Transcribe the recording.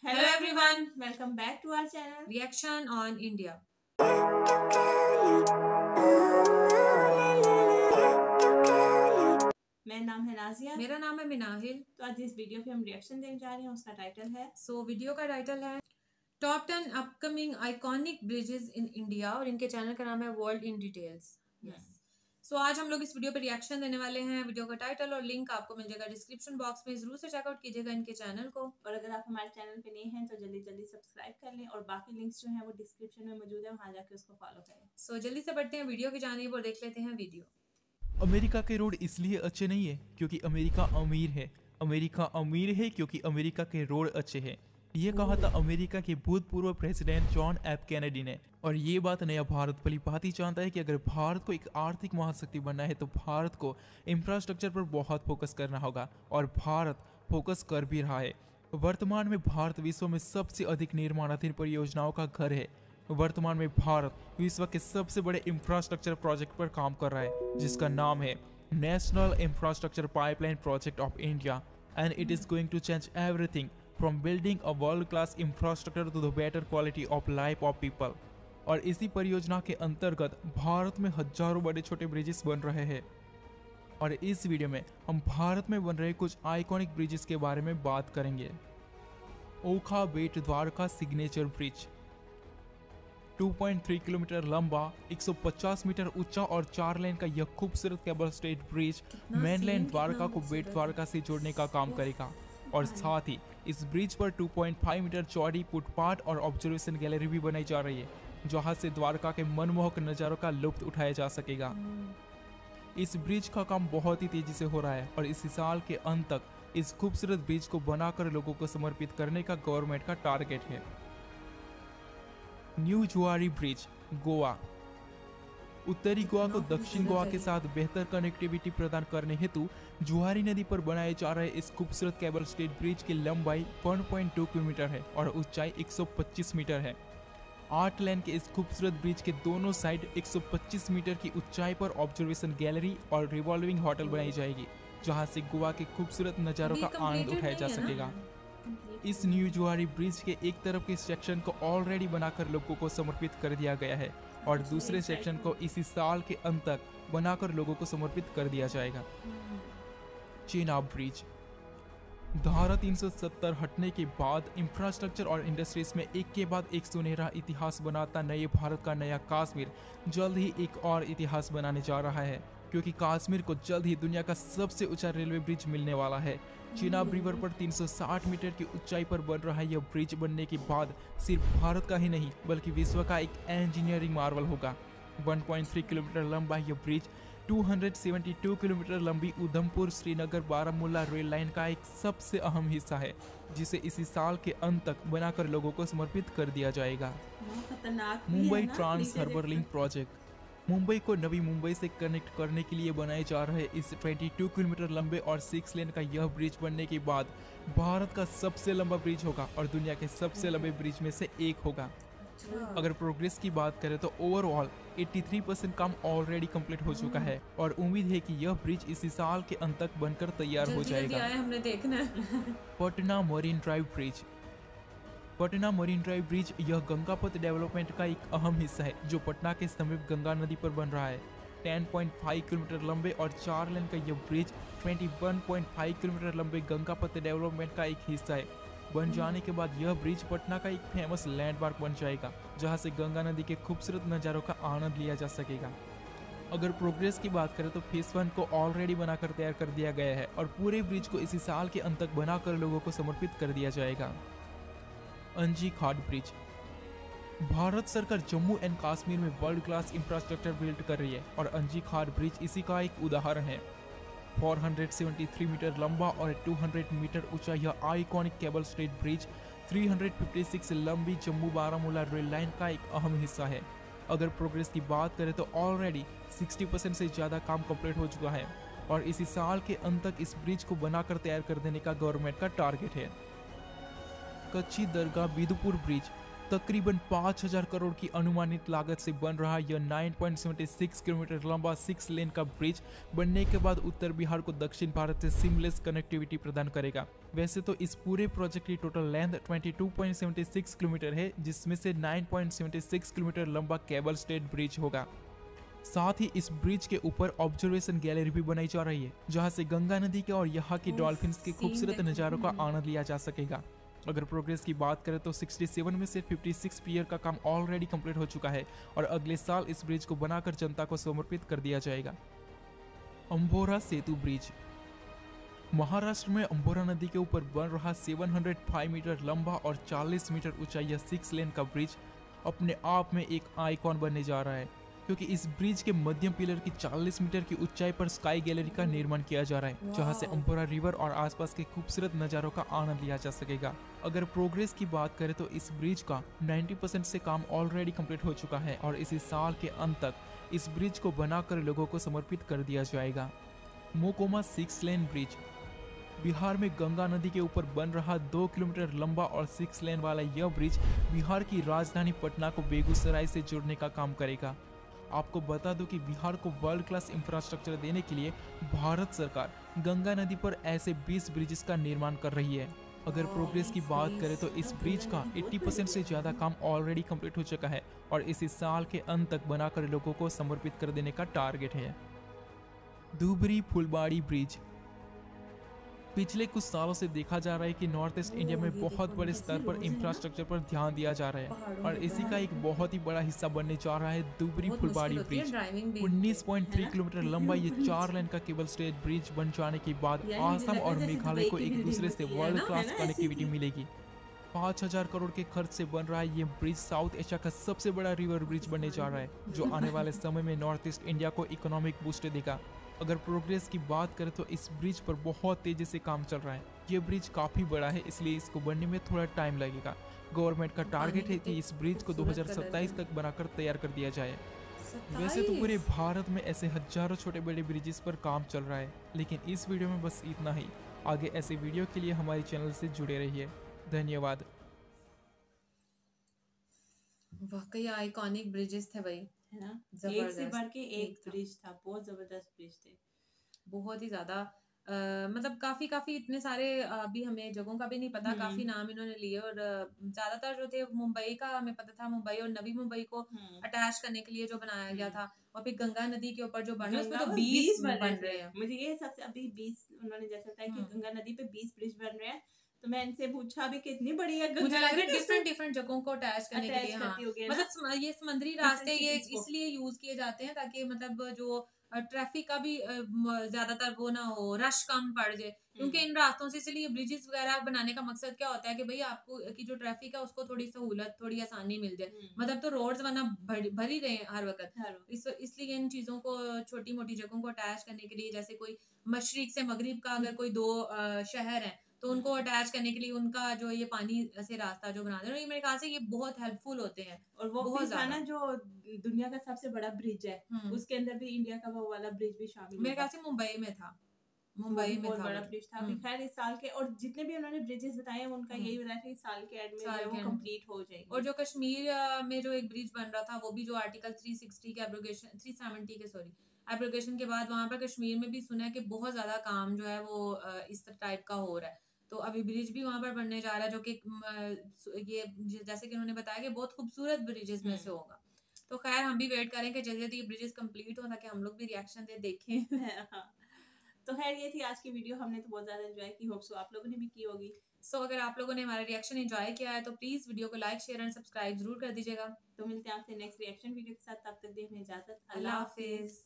Hello everyone, welcome back to our channel Reaction on India. मेरा नाम है नाजिया। मेरा नाम है मिनाहिल। तो आज इस वीडियो पे हम रिएक्शन देने जा रहे हैं। उसका टाइटल है वीडियो का टाइटल है top 10 upcoming iconic bridges in India और इनके चैनल का नाम है वर्ल्ड इन डिटेल्स। आज हम लोग इस वीडियो पे रिएक्शन देने वाले हैं। वीडियो का टाइटल और लिंक आपको मिल जाएगा डिस्क्रिप्शन बॉक्स में, जरूर से चेकआउट कीजिएगा इनके चैनल को। और अगर आप हमारे चैनल पे नए हैं तो जल्दी जल्दी सब्सक्राइब कर लें और बाकी लिंक्स जो हैं वो डिस्क्रिप्शन में मौजूद है, वहाँ जाके उसको फॉलो करें। जल्दी से बढ़ते हैं वीडियो की जानिब और देख लेते हैं वीडियो। अमेरिका के रोड इसलिए अच्छे नहीं है क्योंकि अमेरिका अमीर है। अमेरिका अमीर है क्योंकि अमेरिका के रोड अच्छे हैं। ये कहा था अमेरिका के भूतपूर्व प्रेसिडेंट जॉन एफ कैनेडी ने। और ये बात नया भारत भली भांति जानता है कि अगर भारत को एक आर्थिक महाशक्ति बनना है तो भारत को इंफ्रास्ट्रक्चर पर बहुत फोकस करना होगा, और भारत फोकस कर भी रहा है। वर्तमान में भारत विश्व में सबसे अधिक निर्माणाधीन परियोजनाओं का घर है। वर्तमान में भारत विश्व के सबसे बड़े इंफ्रास्ट्रक्चर प्रोजेक्ट पर काम कर रहा है, जिसका नाम है national infrastructure pipeline project of India, and it is going to change everything from building a world class infrastructure to the better quality of life of people. और इसी परियोजना के अंतर्गत भारत में हजारों बड़े छोटे ब्रिजेस बन रहे हैं। और इस वीडियो में हम भारत में बन रहे कुछ आइकॉनिक ब्रिजेस के बारे में बात करेंगे। ओखा बेट द्वारका सिग्नेचर ब्रिज 2.3 किलोमीटर लंबा, 150 मीटर ऊंचा और 4 लेन का यह खूबसूरत cable stayed bridge mainland Dwarka को बेट द्वारका से जोड़ने का काम करेगा। और साथ ही इस ब्रिज पर 2.5 मीटर चौड़ी फुटपाथ और ऑब्जर्वेशन गैलरी भी बनाई जा रही है, जहां से द्वारका के मनमोहक नज़ारों का लुत्फ उठाया जा सकेगा। इस ब्रिज का काम बहुत ही तेजी से हो रहा है और इसी साल के अंत तक इस खूबसूरत ब्रिज को बनाकर लोगों को समर्पित करने का गवर्नमेंट का टारगेट है। न्यू जुआरी ब्रिज, गोवा। उत्तरी गोवा को दक्षिण गोवा के साथ बेहतर कनेक्टिविटी प्रदान करने हेतु जुआरी नदी पर बनाए जा रहे इस खूबसूरत केबल स्टेट ब्रिज की लंबाई 1.2 किलोमीटर है और ऊंचाई 125 मीटर है। 8 लेन के इस खूबसूरत ब्रिज के दोनों साइड 125 मीटर की ऊंचाई पर ऑब्जर्वेशन गैलरी और रिवॉल्विंग होटल बनाई जाएगी, जहां से गोवा के खूबसूरत नज़ारों का आनंद उठाया जा सकेगा। इस न्यू जुआरी ब्रिज के एक तरफ के सेक्शन को ऑलरेडी बनाकर लोगों को समर्पित कर दिया गया है और दूसरे सेक्शन को इसी साल के अंत तक बनाकर लोगों को समर्पित कर दिया जाएगा। चेनाब ब्रिज। धारा 370 हटने के बाद इंफ्रास्ट्रक्चर और इंडस्ट्रीज में एक के बाद एक सुनहरा इतिहास बनाता नए भारत का नया कश्मीर जल्द ही एक और इतिहास बनाने जा रहा है, क्योंकि कश्मीर को जल्द ही दुनिया का सबसे ऊंचा रेलवे ब्रिज मिलने वाला है। चेनाब रिवर पर 360 मीटर की ऊंचाई पर बन रहा यह ब्रिज बनने के बाद सिर्फ भारत का ही नहीं बल्कि विश्व का एक इंजीनियरिंग मार्वल होगा। 1.3 किलोमीटर लंबा यह ब्रिज 272 किलोमीटर लंबी उधमपुर श्रीनगर बारामूला रेल लाइन का एक सबसे अहम हिस्सा है, जिसे इसी साल के अंत तक बनाकर लोगों को समर्पित कर दिया जाएगा। Mumbai trans harbour link project. Mumbai को नवी मुंबई से कनेक्ट करने के लिए बनाए जा रहे इस 22 किलोमीटर लंबे और 6 लेन का यह ब्रिज बनने के बाद भारत का सबसे लंबा ब्रिज होगा और दुनिया के सबसे लंबे ब्रिज में से एक होगा। अगर प्रोग्रेस की बात करें तो ओवरऑल 83% काम ऑलरेडी कंप्लीट हो चुका है और उम्मीद है कि यह ब्रिज इसी साल के अंत तक बनकर तैयार हो जाएगा। हमने देखना Patna marine drive bridge. Patna marine drive bridge यह गंगापथ डेवलपमेंट का एक अहम हिस्सा है, जो पटना के समीप गंगा नदी पर बन रहा है। 10.5 किलोमीटर लंबे और 4 लेन का यह ब्रिज 21.5 किलोमीटर लंबे गंगापथ डेवलपमेंट का एक हिस्सा है। बन जाने के बाद यह ब्रिज पटना का एक फेमस लैंडमार्क बन जाएगा, जहां से गंगा नदी के खूबसूरत नज़ारों का आनंद लिया जा सकेगा। अगर प्रोग्रेस की बात करें तो फेज 1 को ऑलरेडी बनाकर तैयार कर दिया गया है और पूरे ब्रिज को इसी साल के अंत तक बनाकर लोगों को समर्पित कर दिया जाएगा। अंजी घाट ब्रिज। भारत सरकार जम्मू एंड कश्मीर में वर्ल्ड क्लास इंफ्रास्ट्रक्चर बिल्ड कर रही है और अंजी घाट ब्रिज इसी का एक उदाहरण है। 473 मीटर लंबा और 200 मीटर ऊंचा यह आइकॉनिक केबल स्टेट ब्रिज 356 लंबी जम्मू बारामूला रेल लाइन का एक अहम हिस्सा है। अगर प्रोग्रेस की बात करें तो ऑलरेडी 60% से ज़्यादा काम कंप्लीट हो चुका है और इसी साल के अंत तक इस ब्रिज को बनाकर तैयार कर देने का गवर्नमेंट का टारगेट है। कच्ची दरगाह बिदुपुर ब्रिज। तकरीबन 5000 करोड़ की अनुमानित लागत से बन रहा यह 9.76 किलोमीटर लंबा 6 लेन का ब्रिज बनने के बाद उत्तर बिहार को दक्षिण भारत से सीमलेस कनेक्टिविटी प्रदान करेगा। वैसे तो इस पूरे प्रोजेक्ट की टोटल लेंथ 22.76 किलोमीटर है, जिसमें से 9.76 किलोमीटर लंबा केबल स्टेड ब्रिज होगा। साथ ही इस ब्रिज के ऊपर ऑब्जर्वेशन गैलरी भी बनाई जा रही है, जहां से गंगा नदी के और यहाँ की डॉल्फिन्स के खूबसूरत नज़ारों का आनंद लिया जा सकेगा। अगर प्रोग्रेस की बात करें तो 67 में से 56 पीयर का काम ऑलरेडी कंप्लीट हो चुका है और अगले साल इस ब्रिज को बनाकर जनता को समर्पित कर दिया जाएगा। अंबोरा सेतु ब्रिज। महाराष्ट्र में अंबोरा नदी के ऊपर बन रहा 705 मीटर लंबा और 40 मीटर ऊंचा यह 6 लेन का ब्रिज अपने आप में एक आइकॉन बनने जा रहा है, क्योंकि इस ब्रिज के मध्यम पिलर की 40 मीटर की ऊंचाई पर स्काई गैलरी का निर्माण किया जा रहा है, जहां से अंबोरा रिवर और आसपास के खूबसूरत नज़ारों का आनंद लिया जा सकेगा। अगर प्रोग्रेस की बात करें तो इस ब्रिज का 90% से काम ऑलरेडी कंप्लीट हो चुका है और इसी साल के अंत तक इस ब्रिज को बनाकर लोगों को समर्पित कर दिया जाएगा। मोकोमा 6 लेन ब्रिज। बिहार में गंगा नदी के ऊपर बन रहा 2 किलोमीटर लंबा और 6 लेन वाला यह ब्रिज बिहार की राजधानी पटना को बेगूसराय से जोड़ने का काम करेगा। आपको बता दो कि बिहार को वर्ल्ड क्लास इंफ्रास्ट्रक्चर देने के लिए भारत सरकार गंगा नदी पर ऐसे 20 ब्रिजेस का निर्माण कर रही है। अगर प्रोग्रेस की बात करें तो इस ब्रिज का 80% से ज़्यादा काम ऑलरेडी कंप्लीट हो चुका है और इसी साल के अंत तक बनाकर लोगों को समर्पित कर देने का टारगेट है। धुबरी फुलबाड़ी ब्रिज। पिछले कुछ सालों से देखा जा रहा है कि नॉर्थ ईस्ट इंडिया में बहुत बड़े स्तर पर इंफ्रास्ट्रक्चर पर ध्यान दिया जा रहा है और इसी का एक बहुत ही बड़ा हिस्सा बनने जा रहा है धुबरी फुलबाड़ी ब्रिज। 19.3 किलोमीटर लंबा ये 4 लेन का केबल स्टेट ब्रिज बन जाने के बाद आसाम और मेघालय को एक दूसरे से वर्ल्ड क्लास कनेक्टिविटी मिलेगी। 5000 करोड़ के खर्च से बन रहा है ये ब्रिज साउथ एशिया का सबसे बड़ा रिवर ब्रिज बनने जा रहा है, जो आने वाले समय में नॉर्थ ईस्ट इंडिया को इकोनॉमिक बूस्ट देगा। अगर प्रोग्रेस की बात करें तो इस ब्रिज पर बहुत तेजी से काम चल रहा है। ये ब्रिज काफी बड़ा है, इसलिए इसको बनने में थोड़ा टाइम लगेगा। गवर्नमेंट का टारगेट है कि इस ब्रिज को 2027 तक बनाकर तैयार कर दिया जाए। वैसे तो पूरे भारत में ऐसे हजारों छोटे बड़े ब्रिजेस पर काम चल रहा है, लेकिन इस वीडियो में बस इतना ही। आगे ऐसे वीडियो के लिए हमारे चैनल से जुड़े रहिए। धन्यवाद। वाकई आइकॉनिक ब्रिजेस थे भाई, है ना, एक से बढ़ के एक ब्रिज था, बहुत जबरदस्त ब्रिज थे, बहुत ही ज्यादा। मतलब काफी इतने सारे अभी हमें जगहों का भी नहीं पता, काफी नाम इन्होंने लिए और ज्यादातर जो थे मुंबई का हमें पता था, मुंबई और नवी मुंबई को अटैच करने के लिए जो बनाया गया था, और फिर गंगा नदी के ऊपर जो बन रहे हैं उसमें तो 20 बन रहे हैं। मुझे ये सबसे अभी 20 उन्होंने जैसे बताया कि गंगा नदी पे 20 ब्रिज बन रहे हैं, तो मैं इनसे पूछा भी कितनी बड़ी है, मुझे लग रहा है डिफरेंट जगहों को अटैच करने के लिए। हाँ, मतलब ये समुद्री रास्ते ये इसलिए यूज किए जाते हैं ताकि मतलब जो ट्रैफिक का भी ज्यादातर वो ना हो, रश कम पड़ जाए, क्योंकि इन रास्तों से इसलिए ब्रिजेस वगैरह बनाने का मकसद क्या होता है कि भाई आपको की जो ट्रैफिक है उसको थोड़ी सहूलत, थोड़ी आसानी मिल जाए। मतलब तो रोड्स वरना भर ही रहे हैं हर वक्त, इसलिए इन चीजों को छोटी मोटी जगहों को अटैच करने के लिए, जैसे कोई मशरिक से मगरिब का अगर कोई 2 शहर है तो उनको अटैच करने के लिए उनका जो ये पानी से रास्ता जो बना दे, मेरे ख्याल से ये बहुत हेल्पफुल होते हैं। और वो बहुत ज्यादा जो दुनिया का सबसे बड़ा ब्रिज है, उसके अंदर भी इंडिया का वो वाला ब्रिज भी शामिल है। मेरे ख्याल से मुंबई में था, मुंबई में बहुत बड़ा ब्रिज था। खैर इस साल के और जितने भी उन्होंने ब्रिजेस बताए हैं उनका यही बताया था कि साल के एंड में वो कंप्लीट हो जाएगी। और जो कश्मीर में जो एक ब्रिज बन रहा था वो भी जो आर्टिकल 360 के एब्रोगेशन 370 के एब्रोगेशन के बाद वहाँ पर कश्मीर में भी सुना है कि बहुत ज्यादा काम जो है वो इस टाइप का हो रहा है, तो अभी ब्रिज भी वहाँ पर बनने जा रहा है, जो कि ये जैसे कि उन्होंने बताया कि बहुत खूबसूरत ब्रिजेस में से होगा। तो खैर हम भी वेट करें कि जल्दी जल्दी ये ब्रिजेस कंप्लीट हो ताकि हम लोग भी रिएक्शन दे देखें। तो खैर ये थी आज की वीडियो, हमने तो बहुत ज्यादा एंजॉय की, होप सो आप लोगों ने भी की होगी। सो अगर आप लोगों ने हमारा रिएक्शन एंजॉय किया है तो प्लीज वीडियो को लाइक, शेयर एंड सब्सक्राइब जरूर कर दीजिएगा। तो मिलते हैं आपसे नेक्स्ट रिएक्शन वीडियो के साथ, तब तक देने इजाजत, अल्लाह हाफिज।